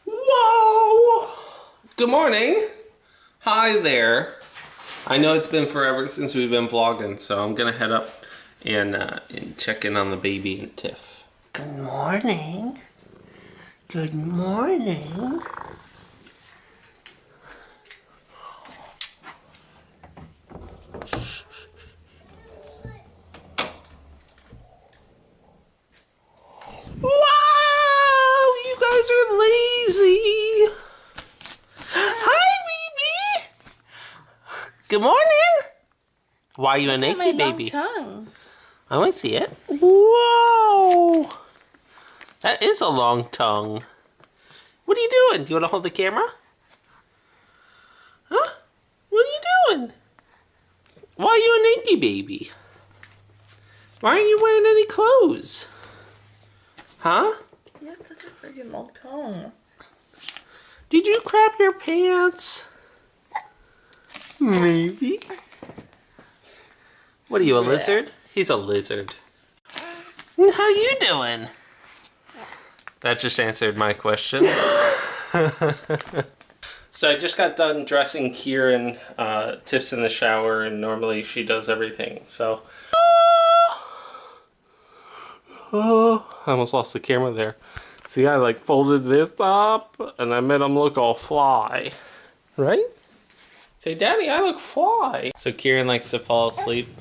Whoa! Good morning. Hi there. I know it's been forever since we've been vlogging, so I'm gonna head up and check in on the baby and Tiff. Good morning. Good morning. Wow! You guys are lazy. Hi, baby. Good morning. Why are you a naked baby? Tongue. I want to see it. Whoa! That is a long tongue. What are you doing? Do you want to hold the camera? Huh? What are you doing? Why are you a naked baby? Why aren't you wearing any clothes? Huh? You have such a freaking long tongue. Did you crap your pants? Maybe. What are you, a lizard? He's a lizard. How you doing? That just answered my question. So I just got done dressing Kieran. Tiff's in the shower, and normally she does everything. So, oh, I almost lost the camera there. See, I like folded this up, and I made him look all fly. Right? Say, Daddy, I look fly. So Kieran likes to fall asleep,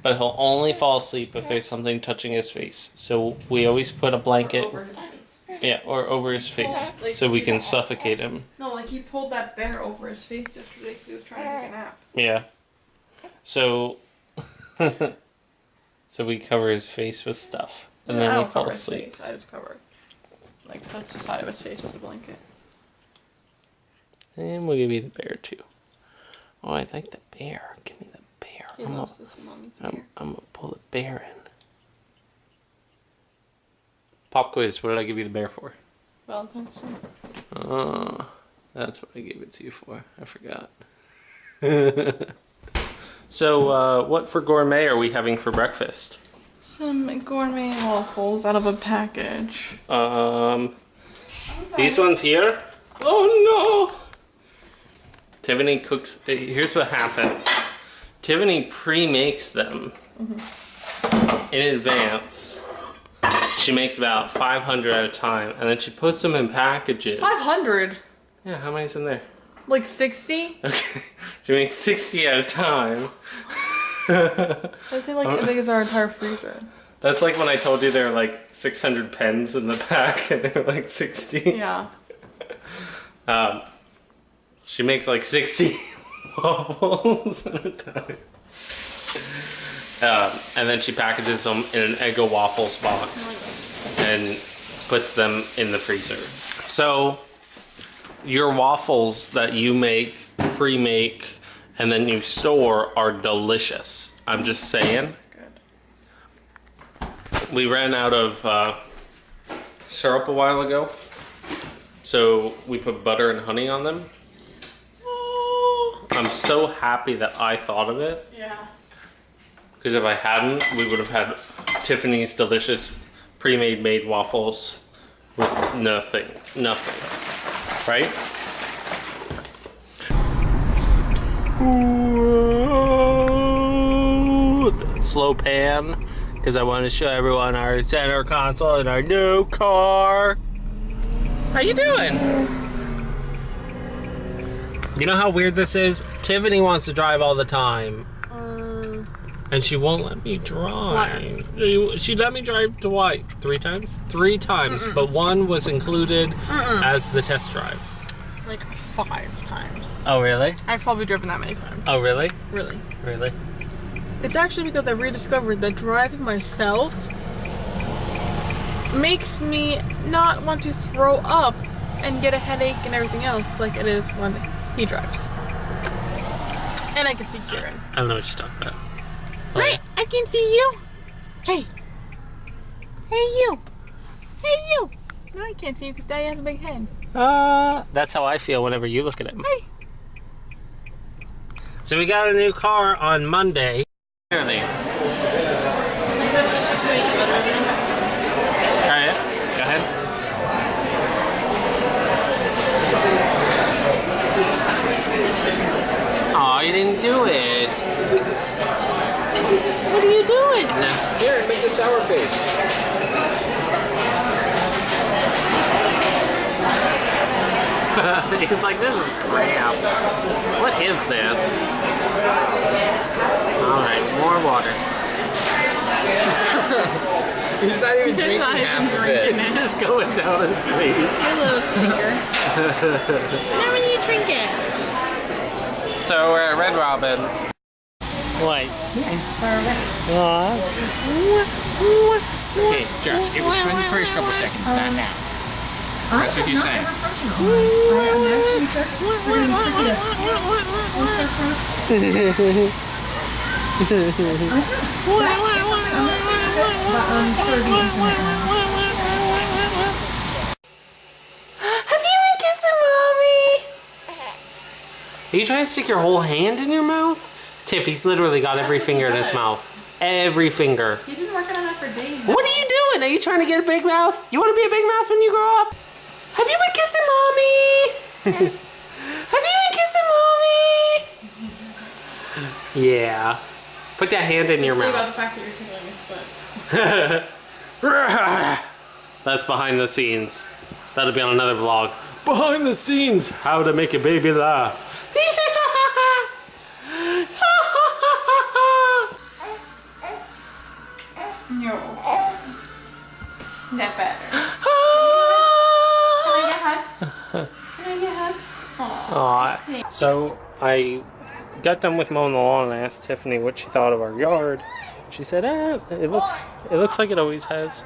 but he'll only fall asleep if there's something touching his face. So we always put a blanket, Over his face. yeah, or over his face, Like, so we can suffocate him. No, like he pulled that bear over his face yesterday because he was trying to take a nap. Yeah. So, so we cover his face with stuff, and then I we don't fall cover his asleep. face. I just cover, like, touch the side of his face with a blanket. And we'll give you the bear too. Oh, I like the bear. Give me the bear. He loves this mommy's bear. I'm gonna pull the bear in. Pop quiz. What did I give you the bear for? Valentine's Day. Oh, that's what I gave it to you for. I forgot. So, what for gourmet are we having for breakfast? Some gourmet waffles out of a package. These ones here. Oh no! Tiffany cooks. Here's what happens. Tiffany pre-makes them in advance. She makes about 500 at a time, and then she puts them in packages. 500? Yeah, how many's in there? Like 60? Okay, she makes 60 at a time. That's like as big as our entire freezer. That's like when I told you there are like 600 pens in the pack, and they're like 60. Yeah. She makes like 60 waffles at a time. And then she packages them in an Eggo waffles box and puts them in the freezer. So your waffles that you make, pre-make, and then you store are delicious. I'm just saying. Good. We ran out of syrup a while ago, so we put butter and honey on them. I'm so happy that I thought of it. Yeah. Because if I hadn't, we would have had Tiffany's delicious pre-made waffles with nothing. Right? Ooh, slow pan, because I want to show everyone our center console in our new car. How you doing? You know how weird this is? Tiffany wants to drive all the time. And she won't let me drive. What? She let me drive to what? 3 times? 3 times, but one was included as the test drive. Like 5 times. Oh, really? I've probably driven that many times. Oh, really? Really. Really? It's actually because I've rediscovered that driving myself makes me not want to throw up and get a headache and everything else like it is when he drives. And I can see Kieran. I don't know what she's talking about. Right, I can see you. Hey. Hey, you. Hey, you. No, I can't see you because Daddy has a big head. That's how I feel whenever you look at him. Hey. So we got a new car on Monday. He's like, this is crap. What is this? Alright, more water. He's not even drinking not even half of drinking it. It's just going down his face. You little stinker. Now when you drink it. So we're at Red Robin. What? Okay, Josh, it was for the first couple seconds, not now. That's what you're saying. Have you been kissing Mommy? Are you trying to stick your whole hand in your mouth? Tiff, he's literally got every finger in his mouth. Every finger. You've been working on that for days. What are you doing? Are you trying to get a big mouth? You want to be a big mouth when you grow up? Have you been kissing Mommy? Have you been kissing Mommy? Yeah. Put that hand in your Sorry about mouth. the fact that you're kissing me, but That's behind the scenes. That'll be on another vlog. Behind the scenes, how to make a baby laugh. no. That better. Can I get hugs? Can I get hugs? Aw. So I got done with mowing the lawn and I asked Tiffany what she thought of our yard. She said, it looks like it always has.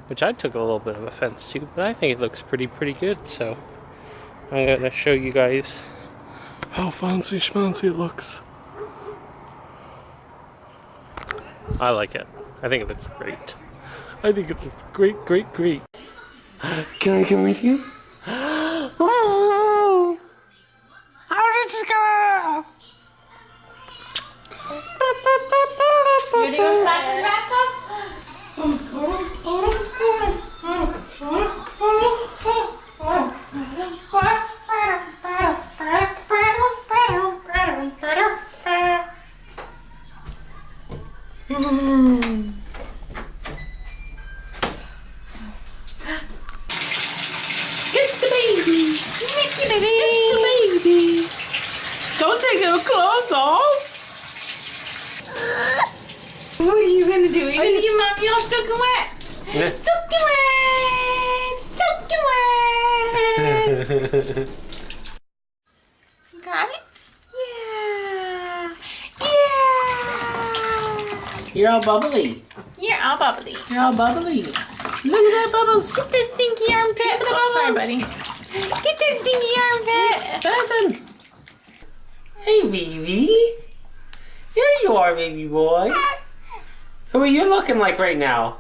Which I took a little bit of offense to, but I think it looks pretty good, so I'm gonna show you guys how fancy schmancy it looks. I like it. I think it looks great. I think it looks great. Can I come with you? Oh! How did you go? You ready to go back in the bathtub? Get the baby! Get the baby! Don't take your clothes off! What are you gonna do? Are you gonna get mommy all soaking wet? Soaking wet! Soaking wet! Got it? Yeah! You're all bubbly. You're all bubbly. You're all bubbly. Look at that bubbles. Get that stinky armpit. the Oh, sorry, bubbles. buddy. Get that stinky armpit. Spazzing. Hey, baby. Here you are, baby boy. Who are you looking like right now?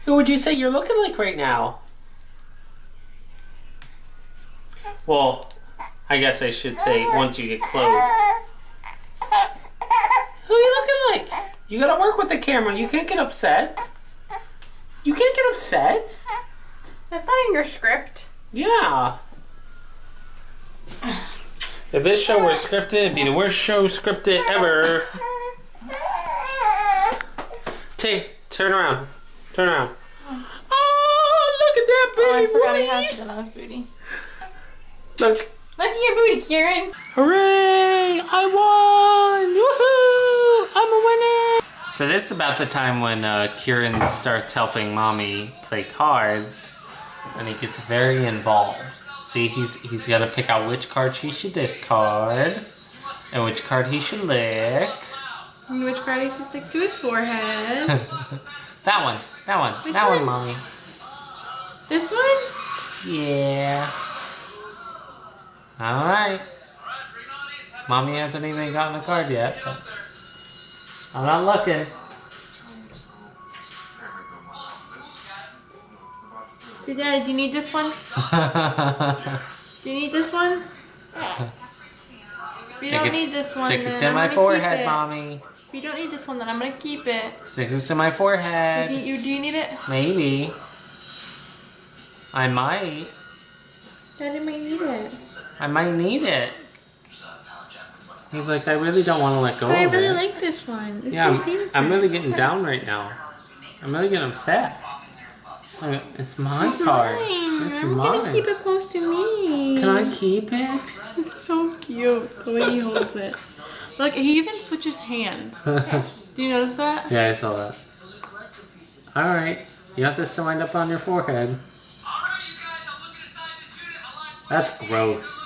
Who would you say you're looking like right now? Well, I guess I should say once you get clothed. Who are you looking like? You gotta work with the camera. You can't get upset. You can't get upset. That's not in your script. Yeah. If this show were scripted, it'd be the worst show scripted ever. Tay, turn around. Turn around. Oh, look at that Oh, I baby forgot he boy. has it on his booty. Look. Look at your booty, Kieran. Hooray! I won! Woohoo! I'm a winner! So this is about the time when Kieran starts helping Mommy play cards, and he gets very involved. See, he's got to pick out which card he should discard, and which card he should lick. And which card he should stick to his forehead. That one, Which that one, one? Mommy. This one? Yeah. All right. Mommy hasn't even gotten a card yet, but I'm not looking. Hey, Daddy, do you need this one? Do you need this one? If you don't need this one, Stick then it to I'm my gonna forehead, keep it. Mommy. If you don't need this one, then I'm gonna keep it. Stick this to my forehead. Do you need it? Maybe. I might. Daddy might need it. I might need it. He's like, I really don't want to let go But I of really it. like this one. This Yeah, one's easier. I'm really getting down right now. I'm really getting upset. It's my card. It's I'm mine. gonna keep it close to me. Can I keep it? It's so cute the way he holds it. Look, he even switches hands. Do you notice that? Yeah, I saw that. Alright. You want this to wind up on your forehead. That's gross.